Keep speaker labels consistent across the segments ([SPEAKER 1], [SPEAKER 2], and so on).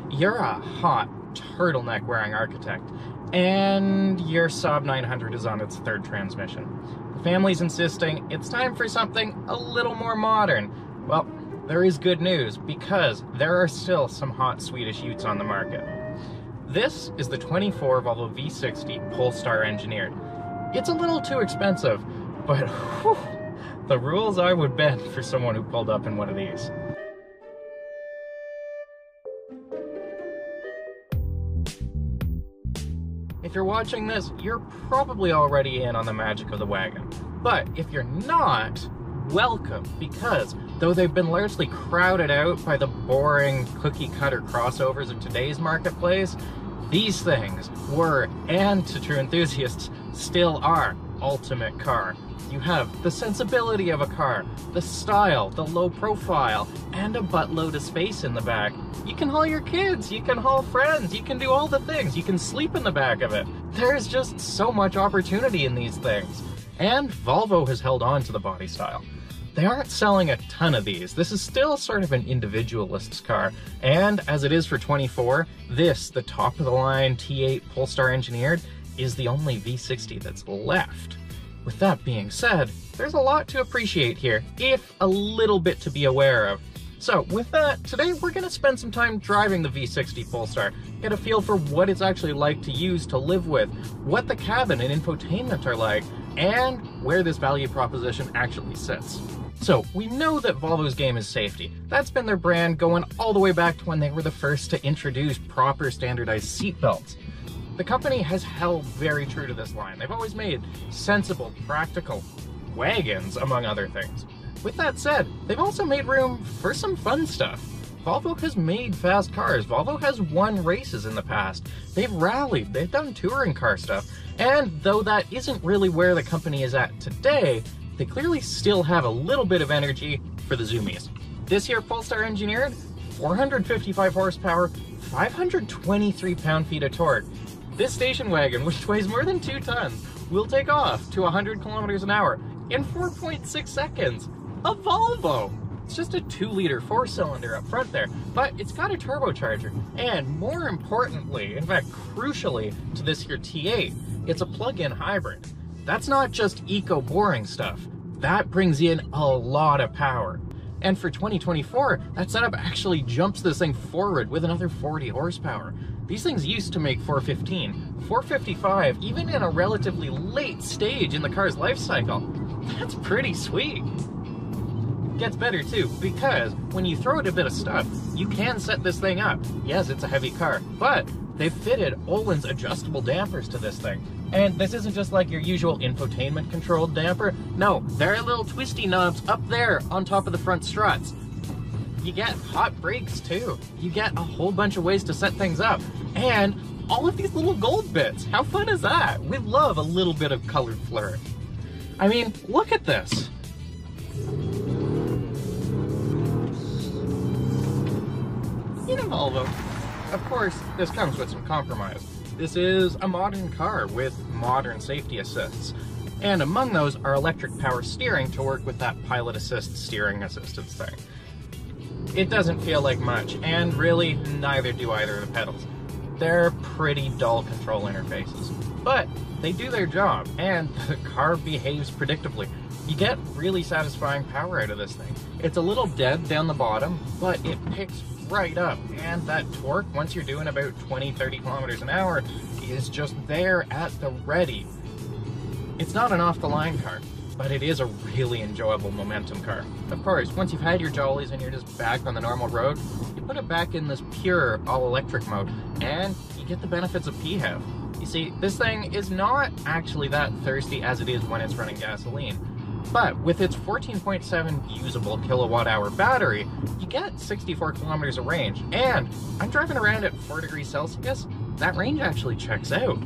[SPEAKER 1] You're a hot turtleneck wearing architect, and your Saab 900 is on its third transmission. The family's insisting it's time for something a little more modern. Well, there is good news, because there are still some hot Swedish utes on the market. This is the 24 Volvo V60 Polestar Engineered. It's a little too expensive, but whew, the rules I would bend for someone who pulled up in one of these. If you're watching this, you're probably already in on the magic of the wagon. But if you're not, welcome, because though they've been largely crowded out by the boring cookie-cutter crossovers of today's marketplace, these things were, and to true enthusiasts, still are, ultimate car. You have the sensibility of a car, the style, the low profile, and a buttload of space in the back. You can haul your kids, you can haul friends, you can do all the things, you can sleep in the back of it. There's just so much opportunity in these things. And Volvo has held on to the body style. They aren't selling a ton of these. This is still sort of an individualist's car. And as it is for 24, this, the top of the line T8 Polestar Engineered, is the only V60 that's left. With that being said, there's a lot to appreciate here, if a little bit to be aware of. So with that, today we're going to spend some time driving the V60 Polestar, get a feel for what it's actually like to use, to live with, what the cabin and infotainment are like, and where this value proposition actually sits. So we know that Volvo's game is safety. That's been their brand going all the way back to when they were the first to introduce proper standardized seatbelts. The company has held very true to this line. They've always made sensible, practical wagons, among other things. With that said, they've also made room for some fun stuff. Volvo has made fast cars. Volvo has won races in the past. They've rallied, they've done touring car stuff. And though that isn't really where the company is at today, they clearly still have a little bit of energy for the zoomies. This here Polestar Engineered, 455 horsepower, 523 pound-feet of torque. This station wagon, which weighs more than 2 tons, will take off to 100 kilometers an hour in 4.6 seconds. A Volvo! It's just a 2-liter 4-cylinder up front there, but it's got a turbocharger. And more importantly, in fact crucially to this here T8, it's a plug-in hybrid. That's not just eco-boring stuff. That brings in a lot of power. And for 2024, that setup actually jumps this thing forward with another 40 horsepower. These things used to make 415, 455, even in a relatively late stage in the car's life cycle. That's pretty sweet. Gets better too, because when you throw it a bit of stuff, you can set this thing up. Yes, it's a heavy car, but they've fitted Öhlins adjustable dampers to this thing. And this isn't just like your usual infotainment controlled damper. No, there are little twisty knobs up there on top of the front struts. You get hot brakes too. You get a whole bunch of ways to set things up. And all of these little gold bits. How fun is that? We love a little bit of colored flourish. I mean, look at this. You know, Volvo. Of course, this comes with some compromise. This is a modern car with modern safety assists. And among those are electric power steering to work with that pilot assist steering assistance thing. It doesn't feel like much, and really, neither do either of the pedals. They're pretty dull control interfaces. But they do their job, and the car behaves predictably. You get really satisfying power out of this thing. It's a little dead down the bottom, but it picks right up, and that torque, once you're doing about 20-30 kilometers an hour, is just there at the ready. It's not an off-the-line car, but it is a really enjoyable momentum car. Of course, once you've had your jollies and you're just back on the normal road, you put it back in this pure all-electric mode, and you get the benefits of PHEV. You see, this thing is not actually that thirsty as it is when it's running gasoline. But with its 14.7 usable kilowatt-hour battery, you get 64 kilometers of range. And I'm driving around at 4 degrees Celsius. That range actually checks out.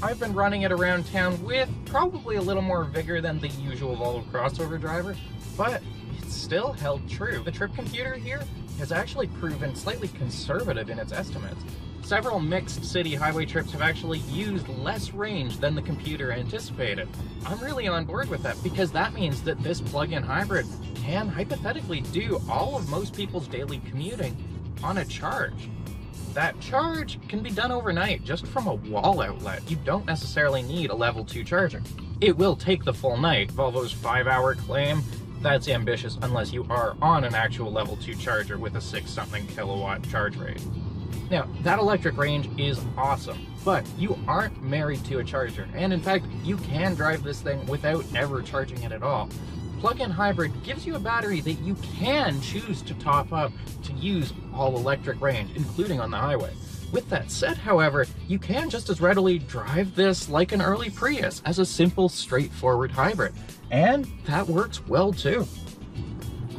[SPEAKER 1] I've been running it around town with probably a little more vigor than the usual Volvo crossover driver, but it's still held true. The trip computer here has actually proven slightly conservative in its estimates. Several mixed city highway trips have actually used less range than the computer anticipated. I'm really on board with that because that means that this plug-in hybrid can hypothetically do all of most people's daily commuting on a charge. that charge can be done overnight just from a wall outlet. You don't necessarily need a level 2 charger. It will take the full night. Volvo's 5-hour claim, that's ambitious unless you are on an actual level 2 charger with a 6-something kilowatt charge rate. Now, that electric range is awesome, but you aren't married to a charger, and in fact, you can drive this thing without ever charging it at all. Plug-in hybrid gives you a battery that you can choose to top up to use all electric range, including on the highway. With that said, however, you can just as readily drive this like an early Prius as a simple, straightforward hybrid, and that works well too.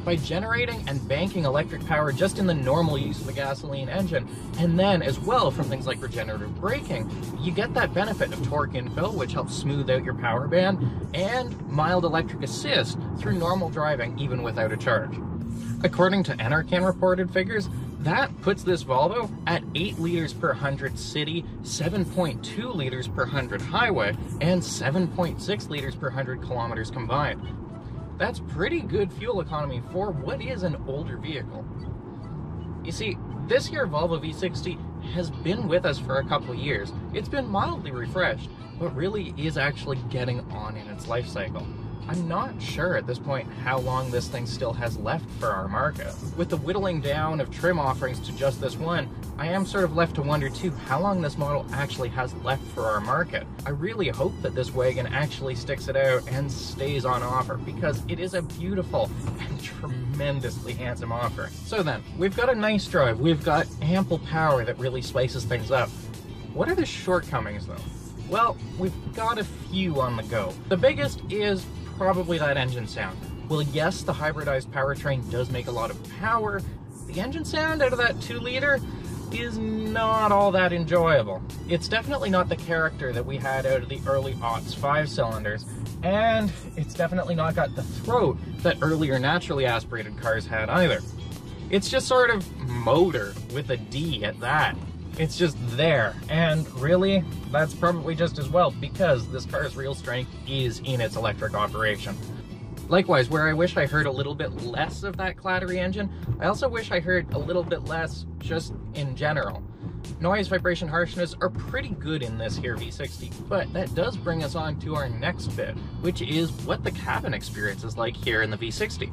[SPEAKER 1] By generating and banking electric power just in the normal use of the gasoline engine, and then as well from things like regenerative braking, you get that benefit of torque infill, which helps smooth out your power band, and mild electric assist through normal driving even without a charge. According to Enercan reported figures, that puts this Volvo at 8 liters per 100 city, 7.2 liters per 100 highway, and 7.6 liters per 100 kilometers combined. That's pretty good fuel economy for what is an older vehicle. You see, this here Volvo V60 has been with us for a couple of years. It's been mildly refreshed, but really is actually getting on in its life cycle. I'm not sure at this point how long this thing still has left for our market. With the whittling down of trim offerings to just this one, I am sort of left to wonder too how long this model actually has left for our market. I really hope that this wagon actually sticks it out and stays on offer, because it is a beautiful and tremendously handsome offering. So then, we've got a nice drive, we've got ample power that really spices things up. What are the shortcomings though? Well, we've got a few on the go. The biggest is probably that engine sound. Well, yes, the hybridized powertrain does make a lot of power. The engine sound out of that 2-liter is not all that enjoyable. It's definitely not the character that we had out of the early aughts 5-cylinders, and it's definitely not got the throat that earlier naturally aspirated cars had either. It's just sort of motor with a D at that. It's just there, and really, that's probably just as well, because this car's real strength is in its electric operation. Likewise, where I wish I heard a little bit less of that clattery engine, I also wish I heard a little bit less just in general. Noise, vibration, harshness are pretty good in this here V60, but that does bring us on to our next bit, which is what the cabin experience is like here in the V60.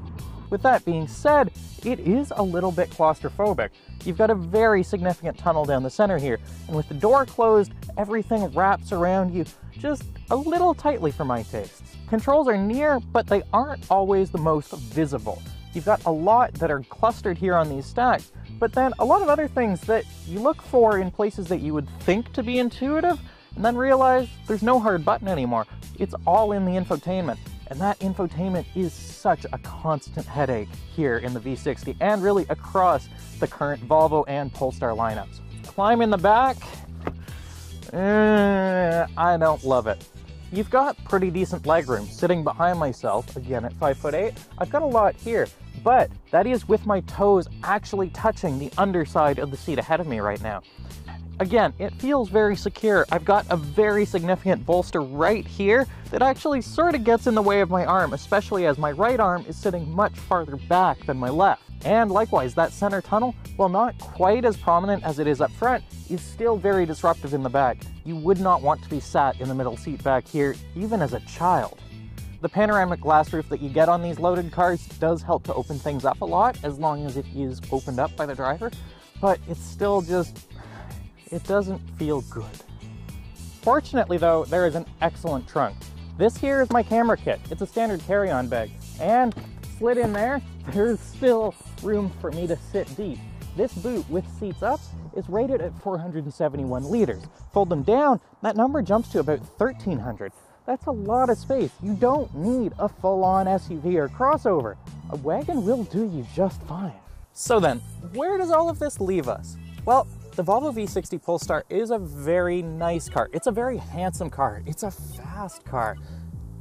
[SPEAKER 2] With that being said, it is a little bit claustrophobic. You've got a very significant tunnel down the center here, and with the door closed, everything wraps around you just a little tightly for my tastes. Controls are near, but they aren't always the most visible. You've got a lot that are clustered here on these stacks, but then a lot of other things that you look for in places that you would think to be intuitive, and then realize there's no hard button anymore. It's all in the infotainment. And that infotainment is such a constant headache here in the V60 and really across the current Volvo and Polestar lineups. Climb in the back, I don't love it. You've got pretty decent legroom sitting behind myself, again at 5'8". I've got a lot here, but that is with my toes actually touching the underside of the seat ahead of me right now. Again, it feels very secure. I've got a very significant bolster right here that actually sort of gets in the way of my arm, especially as my right arm is sitting much farther back than my left. And likewise, that center tunnel, while not quite as prominent as it is up front, is still very disruptive in the back. You would not want to be sat in the middle seat back here, even as a child. The panoramic glass roof that you get on these loaded cars does help to open things up a lot, as long as it is opened up by the driver, but it's still just, it doesn't feel good. Fortunately though, there is an excellent trunk. This here is my camera kit. It's a standard carry-on bag, and slid in there, there's still room for me to sit deep. This boot with seats up is rated at 471 liters. Fold them down, that number jumps to about 1,300. That's a lot of space. You don't need a full-on SUV or crossover. A wagon will do you just fine. So then, where does all of this leave us? Well, the Volvo V60 Polestar is a very nice car. It's a very handsome car. It's a fast car.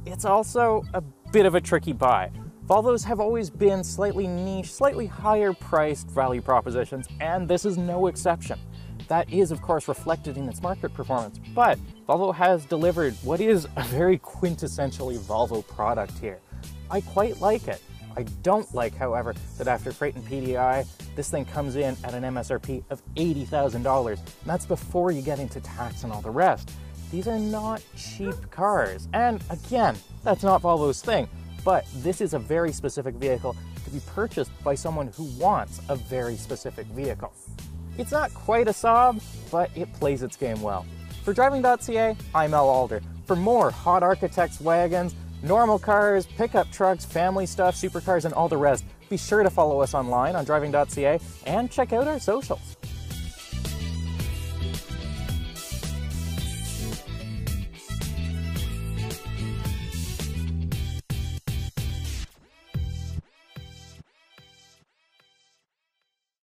[SPEAKER 2] It's also a bit of a tricky buy. Volvos have always been slightly niche, slightly higher priced value propositions, and this is no exception. That is, of course, reflected in its market performance, but Volvo has delivered what is a very quintessentially Volvo product here. I quite like it. I don't like, however, that after freight and PDI, this thing comes in at an MSRP of $80,000. And that's before you get into tax and all the rest. These are not cheap cars. And again, that's not Volvo's thing. But this is a very specific vehicle to be purchased by someone who wants a very specific vehicle. It's not quite a Saab, but it plays its game well. For Driving.ca, I'm El Alder. For more hot architects, wagons, normal cars, pickup trucks, family stuff, supercars, and all the rest, be sure to follow us online on Driving.ca and check out our socials.